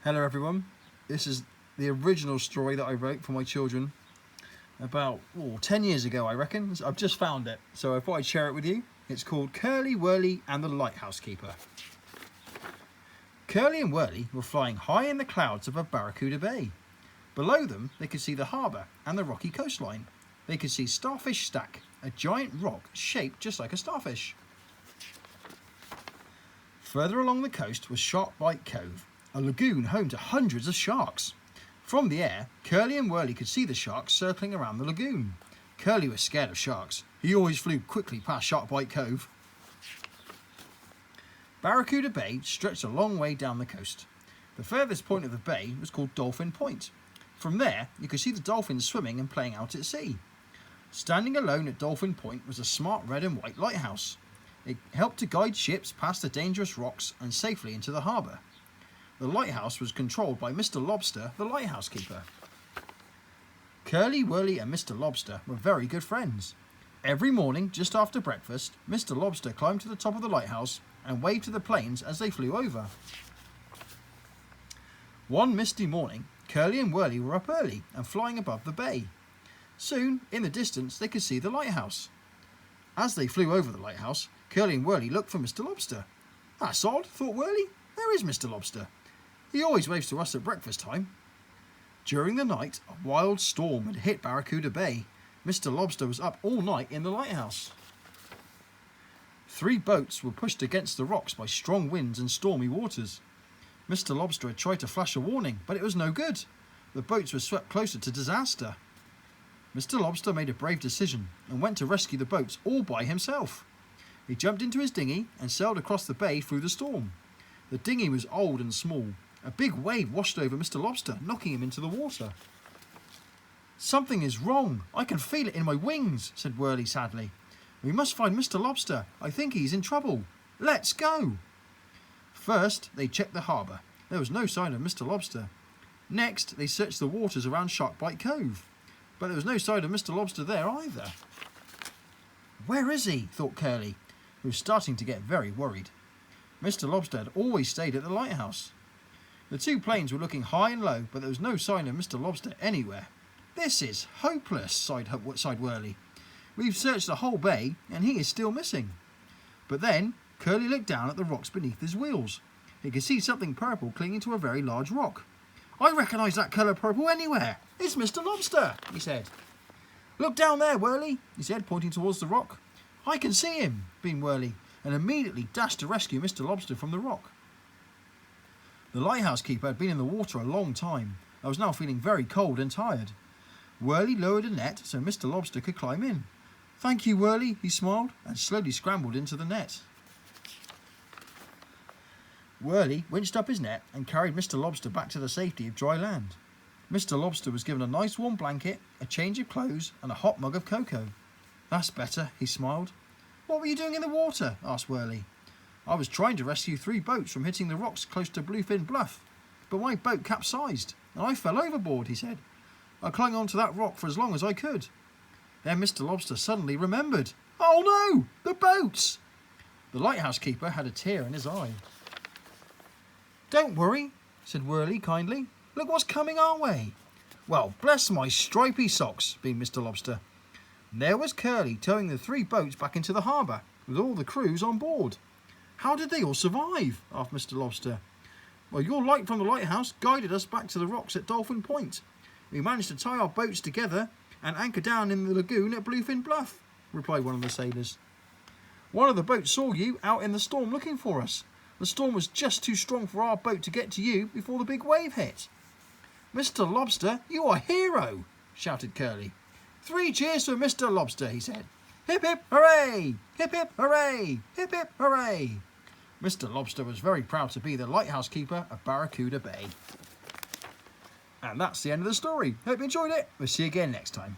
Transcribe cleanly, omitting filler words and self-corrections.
Hello everyone, this is the original story that I wrote for my children about 10 years ago I reckon. I've just found it, so I thought I'd share it with you. It's called Curly, Wurly and the Lighthouse Keeper. Curly and Wurly were flying high in the clouds above Barracuda Bay. Below them they could see the harbour and the rocky coastline. They could see Starfish Stack, a giant rock shaped just like a starfish. Further along the coast was Sharkbite Cove, a lagoon home to hundreds of sharks. From the air, Curly and Wurly could see the sharks circling around the lagoon. Curly was scared of sharks. He always flew quickly past Sharkbite Cove. Barracuda Bay stretched a long way down the coast. The furthest point of the bay was called Dolphin Point. From there, you could see the dolphins swimming and playing out at sea. Standing alone at Dolphin Point was a smart red and white lighthouse. It helped to guide ships past the dangerous rocks and safely into the harbour. The lighthouse was controlled by Mr. Lobster, the lighthouse keeper. Curly, Wurly and Mr. Lobster were very good friends. Every morning, just after breakfast, Mr. Lobster climbed to the top of the lighthouse and waved to the planes as they flew over. One misty morning, Curly and Wurly were up early and flying above the bay. Soon, in the distance, they could see the lighthouse. As they flew over the lighthouse, Curly and Wurly looked for Mr. Lobster. "That's odd," thought Wurly. "Where is Mr. Lobster? He always waves to us at breakfast time." During the night, a wild storm had hit Barracuda Bay. Mr. Lobster was up all night in the lighthouse. 3 boats were pushed against the rocks by strong winds and stormy waters. Mr. Lobster had tried to flash a warning, but it was no good. The boats were swept closer to disaster. Mr. Lobster made a brave decision and went to rescue the boats all by himself. He jumped into his dinghy and sailed across the bay through the storm. The dinghy was old and small. A big wave washed over Mr. Lobster, knocking him into the water. "Something is wrong. I can feel it in my wings," said Wurly sadly. "We must find Mr. Lobster. I think he's in trouble. Let's go." First, they checked the harbour. There was no sign of Mr. Lobster. Next, they searched the waters around Sharkbite Cove. But there was no sign of Mr. Lobster there either. "Where is he?" thought Curly, who was starting to get very worried. Mr. Lobster had always stayed at the lighthouse. The 2 planes were looking high and low, but there was no sign of Mr. Lobster anywhere. "This is hopeless," sighed Wurly. "We've searched the whole bay, and he is still missing." But then Curly looked down at the rocks beneath his wheels. He could see something purple clinging to a very large rock. "I recognise that colour purple anywhere. It's Mr. Lobster," he said. "Look down there, Wurly," he said, pointing towards the rock. "I can see him," beamed Wurly, and immediately dashed to rescue Mr. Lobster from the rock. The lighthouse keeper had been in the water a long time and was now feeling very cold and tired. Wurly lowered a net so Mr. Lobster could climb in. "Thank you, Wurly," he smiled and slowly scrambled into the net. Wurly winched up his net and carried Mr. Lobster back to the safety of dry land. Mr. Lobster was given a nice warm blanket, a change of clothes and a hot mug of cocoa. "That's better," he smiled. "What were you doing in the water?" asked Wurly. "I was trying to rescue 3 boats from hitting the rocks close to Bluefin Bluff, but my boat capsized and I fell overboard," he said. "I clung onto that rock for as long as I could." Then Mr. Lobster suddenly remembered. "Oh no! The boats!" The lighthouse keeper had a tear in his eye. "Don't worry," said Wurly kindly. "Look what's coming our way." "Well, bless my stripy socks," beamed Mr. Lobster. And there was Curly towing the 3 boats back into the harbour with all the crews on board. "How did they all survive?" asked Mr. Lobster. "Well, your light from the lighthouse guided us back to the rocks at Dolphin Point. We managed to tie our boats together and anchor down in the lagoon at Bluefin Bluff," replied one of the sailors. "One of the boats saw you out in the storm looking for us. The storm was just too strong for our boat to get to you before the big wave hit." "Mr. Lobster, you are a hero!" shouted Curly. "3 cheers for Mr. Lobster," he said. "Hip hip hooray! Hip hip hooray! Hip hip hooray!" Mr. Lobster was very proud to be the lighthouse keeper of Barracuda Bay. And that's the end of the story. Hope you enjoyed it. We'll see you again next time.